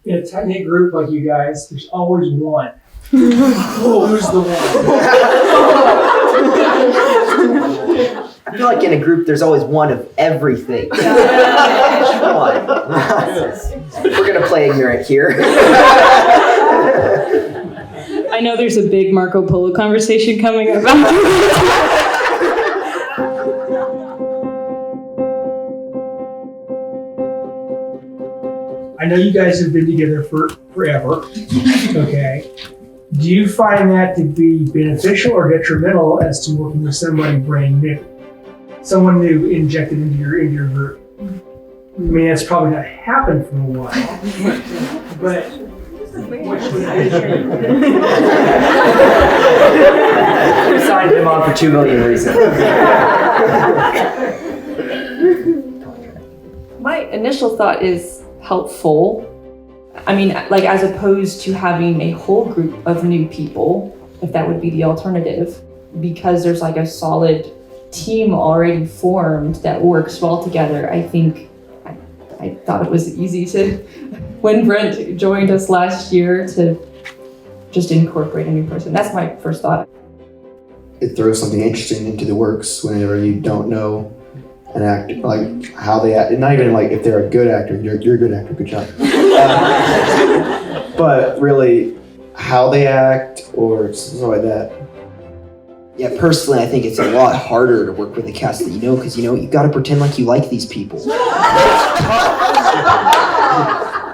in a tight-knit group like you guys, there's always one. Who's the one? I feel like in a group, there's always one of everything. Which one? We're going to play ignorant here. I know there's a big Marco Polo conversation coming up. I know you guys have been together forever, okay? Do you find that to be beneficial or detrimental as to working with somebody brand new? Someone new injected into your group? I mean, that's probably not happened for a while, but which would We signed him on for 2 million reasons. My initial thought is helpful. I mean, like as opposed to having a whole group of new people, if that would be the alternative, because there's like a solid team already formed that works well together. I think I thought it was easy to, when Brent joined us last year, to just incorporate a new person. That's my first thought. It throws something interesting into the works whenever you don't know an actor, like how they act. Not even like if they're a good actor, you're a good actor, good job. But really, how they act or something like that. Yeah, personally, I think it's a lot harder to work with a cast that you know, because you got to pretend like you like these people.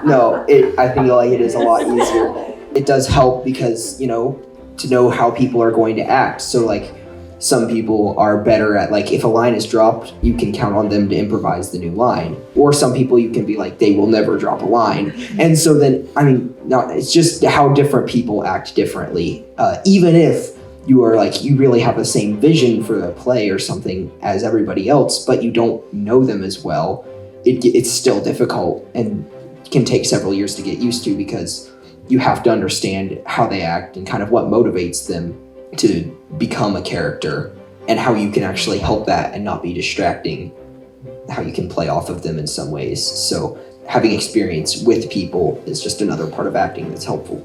No, I think like it is a lot easier. It does help because, to know how people are going to act. So like some people are better at like, if a line is dropped, you can count on them to improvise the new line. Or some people you can be like, they will never drop a line. And so then, it's just how different people act differently. Even if you are like, you really have the same vision for the play or something as everybody else, but you don't know them as well, it's still difficult and can take several years to get used to, because you have to understand how they act and kind of what motivates them to become a character, and how you can actually help that and not be distracting, how you can play off of them in some ways. So having experience with people is just another part of acting that's helpful.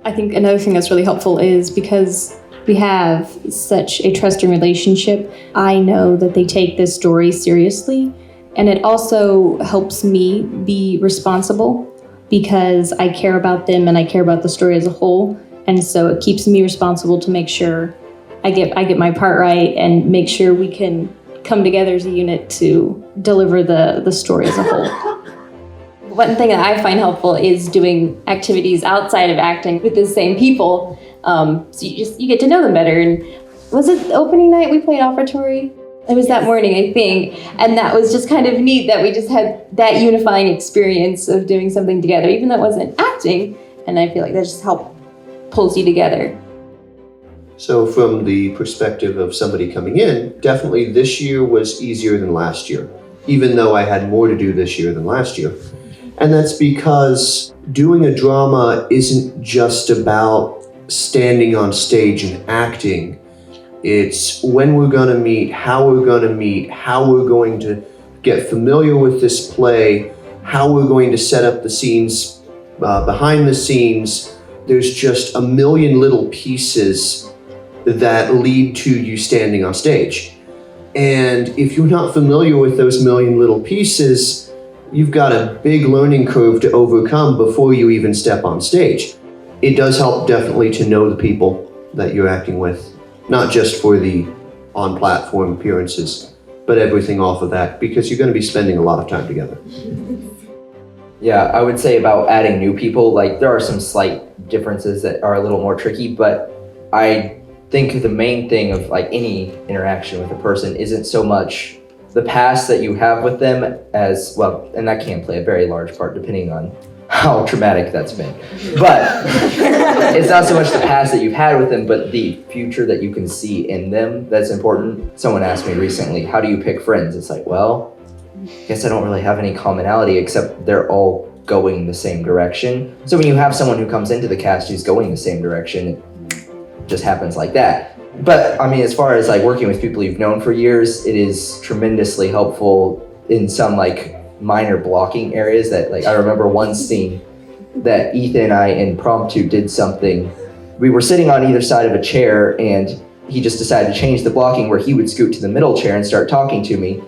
I think another thing that's really helpful is because we have such a trusting relationship, I know that they take this story seriously, and it also helps me be responsible because I care about them and I care about the story as a whole, and so it keeps me responsible to make sure I get my part right and make sure we can come together as a unit to deliver the story as a whole. One thing that I find helpful is doing activities outside of acting with the same people. So you get to know them better. And was it the opening night we played offertory? It was that morning, I think. And that was just kind of neat that we just had that unifying experience of doing something together, even though it wasn't acting. And I feel like that just pulls you together. So from the perspective of somebody coming in, definitely this year was easier than last year, even though I had more to do this year than last year. And that's because doing a drama isn't just about standing on stage and acting. It's when we're going to meet, how we're going to meet, how we're going to get familiar with this play, how we're going to set up the scenes behind the scenes. There's just a million little pieces that lead to you standing on stage. And if you're not familiar with those million little pieces, you've got a big learning curve to overcome before you even step on stage. It does help definitely to know the people that you're acting with, not just for the on-platform appearances, but everything off of that, because you're going to be spending a lot of time together. Yeah, I would say about adding new people, like there are some slight differences that are a little more tricky, but I think the main thing of like any interaction with a person isn't so much the past that you have with them as well, and that can play a very large part depending on how traumatic that's been. But it's not so much the past that you've had with them, but the future that you can see in them that's important. Someone asked me recently, how do you pick friends? It's like, well, I guess I don't really have any commonality except they're all going the same direction. So when you have someone who comes into the cast who's going the same direction, it just happens like that. But I mean, as far as like working with people you've known for years, it is tremendously helpful in some like minor blocking areas that like, I remember one scene that Ethan and I impromptu did something. We were sitting on either side of a chair, and he just decided to change the blocking where he would scoot to the middle chair and start talking to me.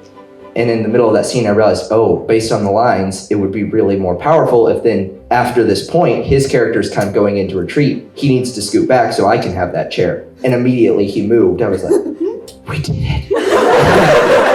And in the middle of that scene, I realized, based on the lines, it would be really more powerful if then, after this point, his character's kind of going into retreat. He needs to scoot back so I can have that chair. And immediately he moved. I was like, we did it.